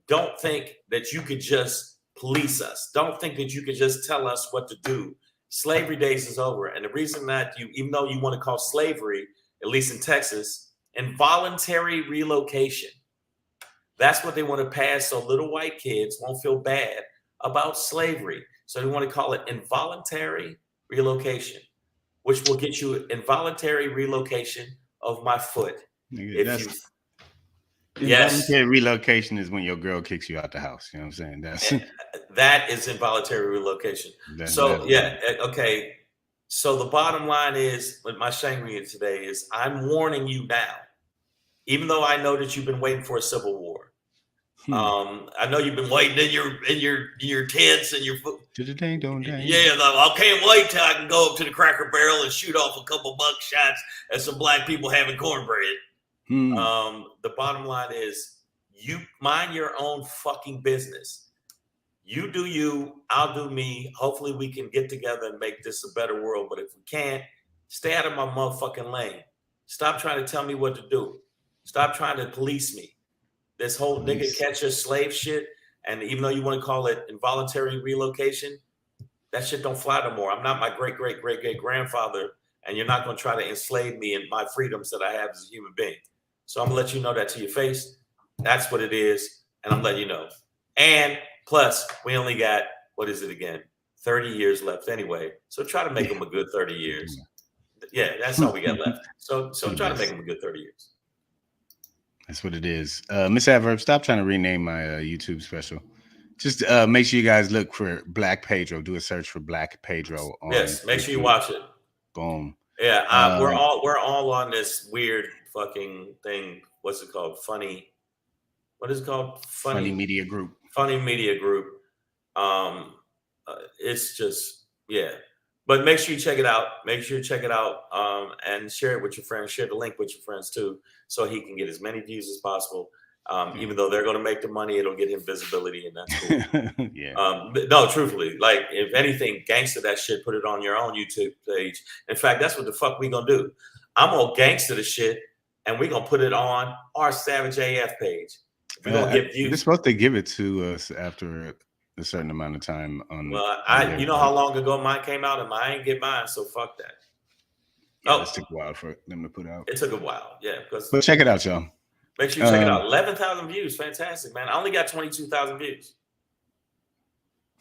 don't think that you could just police us. Don't think that you could just tell us what to do. Slavery days is over. And the reason that even though you want to call slavery, at least in Texas, involuntary relocation. That's what they want to pass so little white kids won't feel bad about slavery. So they want to call it involuntary relocation, which will get you involuntary relocation of my foot. Yes. Involuntary relocation is when your girl kicks you out the house. You know what I'm saying? That is involuntary relocation. Okay. So the bottom line is, with my Shangri today is, I'm warning you now, even though I know that you've been waiting for a civil war. I know you've been waiting in your tents and your foot. Dang. Yeah, I can't wait till I can go up to the Cracker Barrel and shoot off a couple buck shots at some Black people having cornbread. The bottom line is, you mind your own fucking business. You do you, I'll do me. Hopefully we can get together and make this a better world. But if we can't, stay out of my motherfucking lane. Stop trying to tell me what to do. Stop trying to police me. This whole nigga catch a slave shit, and even though you want to call it involuntary relocation, that shit don't fly no more. I'm not my great grandfather, and you're not going to try to enslave me in my freedoms that I have as a human being. So I'm going to let you know that to your face. That's what it is, and I'm letting you know. And plus, we only got, 30 years left anyway. So try to make them a good 30 years. Yeah, that's all we got left. So try to make them a good 30 years. That's what it is. Miss Adverb, stop trying to rename my YouTube special. Just make sure you guys look for Black Pedro. Do a search for Black Pedro. Yes, make sure you watch it. Boom. Yeah, we're all on this weird fucking thing what's it called? Funny. What is it called? Funny Media Group. Funny Media Group. It's just, yeah. But make sure you check it out. Make sure you check it out and share it with your friends. Share the link with your friends too, so he can get as many views as possible. Even though they're going to make the money, it'll get him visibility, and that's cool. Yeah. No, truthfully, like if anything, gangster that shit, put it on your own YouTube page. In fact, that's what the fuck we gonna do. I'm gonna gangster the shit, and we gonna put it on our Savage AF page. We're gonna get views. They're supposed to give it to us after a certain amount of time. You know how long ago mine came out, and I ain't get mine, so fuck that. Yeah, it took a while for them to put out. It took a while, yeah. But check it out, y'all. Make sure you check it out. 11,000 views, fantastic, man. I only got 22,000 views.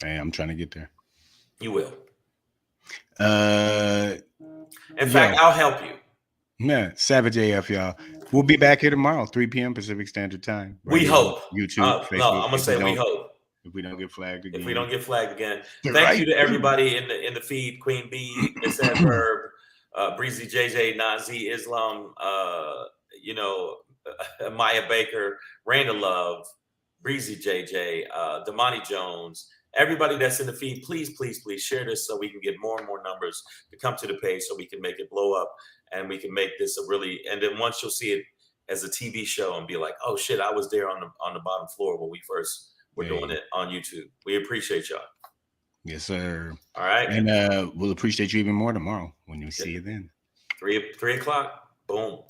Hey, I'm trying to get there. You will. In fact, I'll help you. Yeah, Savage AF, y'all. We'll be back here tomorrow, 3 p.m. Pacific Standard Time. Right, we hope. YouTube, Facebook. No, I'm gonna say we hope. If we don't get flagged again. If we don't get flagged again. Thank you to everybody in the feed. Queen B, Miss Verb, Breezy JJ, Nazi Islam, Maya Baker, Randall Love, Breezy JJ, Damani Jones, everybody that's in the feed, please share this so we can get more and more numbers to come to the page so we can make it blow up and we can make this and then once you'll see it as a TV show and be like, oh shit, I was there on the bottom floor when we first were doing it on YouTube. We appreciate y'all. Yes, sir. All right. And we'll appreciate you even more tomorrow when you see you then. 3 o'clock. Boom.